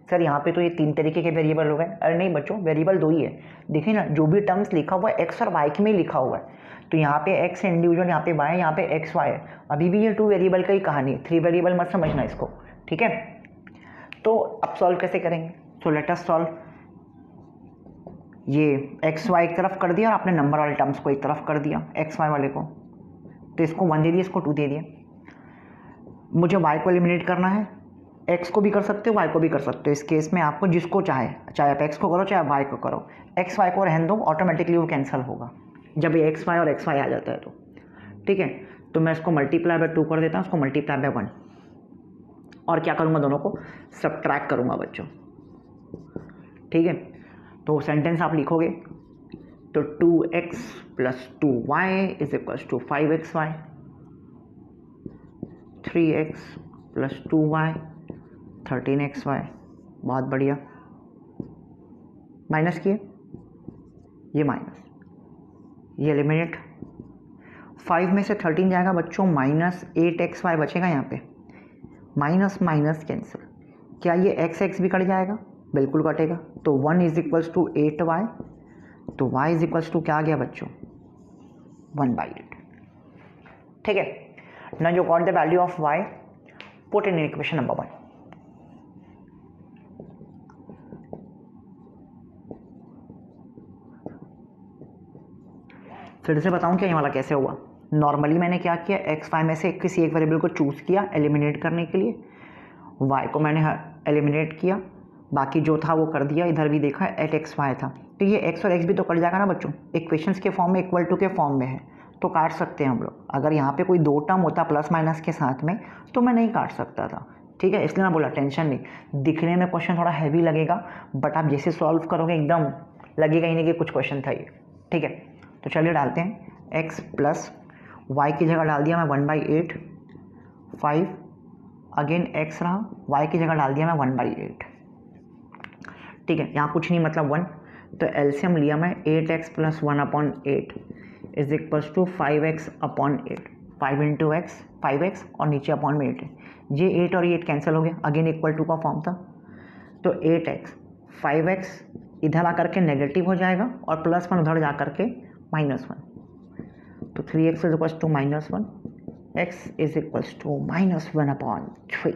सर यहाँ पे तो ये तीन तरीके के वेरिएबल हो गए। अरे नहीं बच्चों, वेरिएबल दो ही है। देखिए ना, जो भी टर्म्स लिखा हुआ है x और y में ही लिखा हुआ है। तो यहाँ पे x इंडिविजुअल, यहाँ पे y है, यहाँ पे एक्स वाई है। अभी भी ये 2 वेरिएबल का ही कहानी है, 3 वेरिएबल मत समझना इसको। ठीक है, तो अब सॉल्व कैसे करेंगे? सो लेट अस सॉल्व। ये एक्स वाई एक तरफ कर दिया और आपने नंबर वाले टर्म्स को एक तरफ कर दिया, एक्स वाई वाले को। तो इसको 1 दे दिया, इसको 2 दे दिया। मुझे y को एलिमिनेट करना है, x को भी कर सकते हो, y को भी कर सकते हो। इस केस में आपको जिसको चाहे आप x को करो चाहे आप y को करो। एक्स वाई को रहने दो, ऑटोमेटिकली वो कैंसिल होगा जब ये एक्स वाई और एक्स वाई आ जाता है तो। ठीक है, तो मैं इसको मल्टीप्लाई बाय 2 कर देता हूँ, उसको मल्टीप्लाई बाय 1, और क्या करूँगा, दोनों को सब्ट्रैक्ट करूँगा बच्चों। ठीक है, तो सेंटेंस आप लिखोगे तो 2x plus 2y is equals to 5xy, 3x plus 2y 13xy। बहुत बढ़िया, माइनस किए, ये माइनस, ये एलिमिनेट। 5 में से 13 जाएगा बच्चों, -8xy बचेगा यहाँ पे। माइनस माइनस कैंसिल, क्या ये x भी कट जाएगा? बिल्कुल कटेगा। तो 1 इज इक्वल्स टू 8y, तो y इज इक्वल्स टू क्या आ गया बच्चों? 1/8। ठीक है, now you got the value of y, put in equation number 1। फिर से बताऊं क्या ये वाला कैसे हुआ। नॉर्मली मैंने क्या किया, एक्स वाई में से किसी एक वेरिएबल को चूज़ किया एलिमिनेट करने के लिए, y को मैंने एलिमिनेट किया, बाकी जो था वो कर दिया। इधर भी देखा एट एक्स वाई था, तो ये x और x भी तो कट जाएगा ना बच्चों, इक्वेशंस के फॉर्म में, इक्वल टू के फॉर्म में है तो काट सकते हैं हम लोग। अगर यहाँ पे कोई 2 टर्म होता प्लस माइनस के साथ में तो मैं नहीं काट सकता था। ठीक है, इसलिए मैं बोला टेंशन नहीं। दिखने में क्वेश्चन थोड़ा हैवी लगेगा, बट आप जैसे सॉल्व करोगे एकदम लगेगा ही नहीं कि कुछ क्वेश्चन था ये। ठीक है, तो चलिए डालते हैं। x प्लस वाई की जगह डाल दिया मैं 1/8, 5 अगेन x रहा, y की जगह डाल दिया मैं 1/8। ठीक है, यहाँ कुछ नहीं मतलब 1, तो एलसीएम लिया मैं 8x plus 1/8 is equals to 5x upon 8। 5 into x 5x और नीचे अपॉन में 8 है, ये 8 और 8 कैंसिल हो गया, अगेन इक्वल टू का फॉर्म था। तो 8x 5x इधर आकर के नेगेटिव हो जाएगा और +1 उधर जा कर के -1, तो 3x is equals to -1, x is equals to -1/3।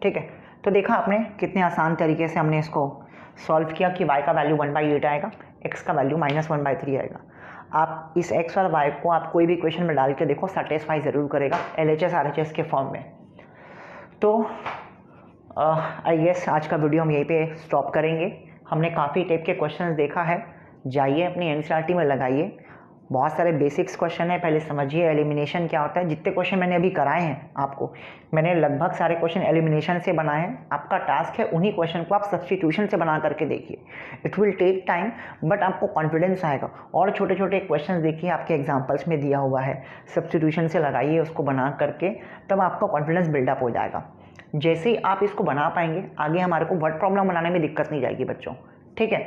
ठीक है, तो देखा आपने कितने आसान तरीके से हमने इसको सॉल्व किया कि y का वैल्यू 1/8 आएगा, x का वैल्यू -1/3 आएगा। आप इस x और y को आप कोई भी इक्वेशन में डाल के देखो, सेटिस्फाई ज़रूर करेगा LHS RHS के फॉर्म में। तो आई गेस आज का वीडियो हम यहीं पे स्टॉप करेंगे। हमने काफ़ी टाइप के क्वेश्चंस देखा है, जाइए अपनी एनसीईआरटी में लगाइए, बहुत सारे बेसिक्स क्वेश्चन है, पहले समझिए एलिमिनेशन क्या होता है। जितने क्वेश्चन मैंने अभी कराए हैं आपको, मैंने लगभग सारे क्वेश्चन एलिमिनेशन से बनाए हैं। आपका टास्क है उन्हीं क्वेश्चन को आप सब्स्टिट्यूशन से बना करके देखिए। It will take time, but आपको कॉन्फिडेंस आएगा। और छोटे छोटे क्वेश्चन देखिए, आपके एग्जाम्पल्स में दिया हुआ है, सब्स्टिट्यूशन से लगाइए उसको बना करके, तब आपका कॉन्फिडेंस बिल्डअप हो जाएगा। जैसे ही आप इसको बना पाएंगे, आगे हमारे को वर्ड प्रॉब्लम बनाने में दिक्कत नहीं जाएगी बच्चों। ठीक है,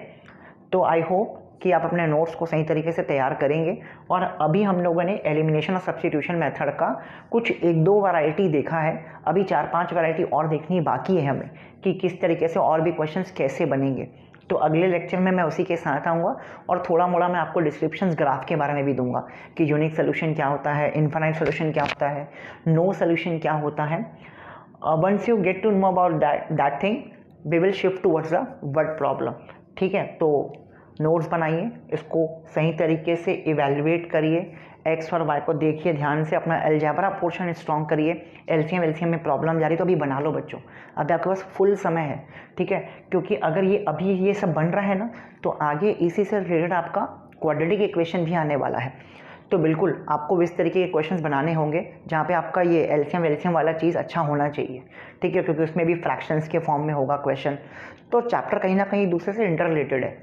तो आई होप कि आप अपने नोट्स को सही तरीके से तैयार करेंगे। और अभी हम लोगों ने एलिमिनेशन और सब्स्टिट्यूशन मेथड का कुछ 1-2 वैरायटी देखा है, अभी 4-5 वैरायटी और देखनी बाकी है हमें कि किस तरीके से और भी क्वेश्चंस कैसे बनेंगे। तो अगले लेक्चर में मैं उसी के साथ आऊँगा और थोड़ा मोड़ा मैं आपको डिस्क्रिप्शंस ग्राफ के बारे में भी दूंगा कि यूनिक सोल्यूशन क्या होता है, इनफाइनाइट सोल्यूशन क्या होता है, नो सोल्यूशन क्या होता है। Once you get to know about that thing we will shift towards the word problem. ठीक है, तो नोट्स बनाइए, इसको सही तरीके से इवेल्युएट करिए, एक्स और वाई को देखिए ध्यान से, अपना अलजेब्रा पोर्शन स्ट्रॉन्ग करिए। एलसीएम में प्रॉब्लम जा रही तो अभी बना लो बच्चों, अभी आपके पास फुल समय है। ठीक है, क्योंकि अगर ये अभी ये सब बन रहा है ना तो आगे इसी से रिलेटेड आपका क्वाड्रेटिक इक्वेशन भी आने वाला है। तो बिल्कुल आपको इस तरीके के क्वेश्चंस बनाने होंगे जहाँ पे आपका ये एलसीएम वाला चीज़ अच्छा होना चाहिए। ठीक है, क्योंकि उसमें भी फ्रैक्शंस के फॉर्म में होगा क्वेश्चन, तो चैप्टर कहीं ना कहीं दूसरे से इंटर रिलेटेड है।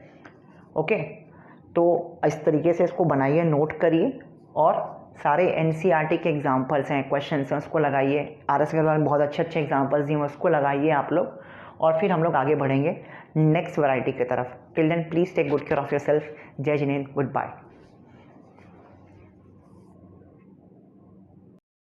ओके, तो इस तरीके से इसको बनाइए, नोट करिए और सारे एनसीईआरटी के एग्जाम्पल्स हैं, क्वेश्चंस हैं, उसको लगाइए। आरएस अग्रवाल में बहुत अच्छे एग्जाम्पल्स दिए हैं, उसको लगाइए आप लोग, और फिर हम लोग आगे बढ़ेंगे नेक्स्ट वैरायटी की तरफ। Till then please take good care of yourself. जय जिनेंद्र, गुड बाय।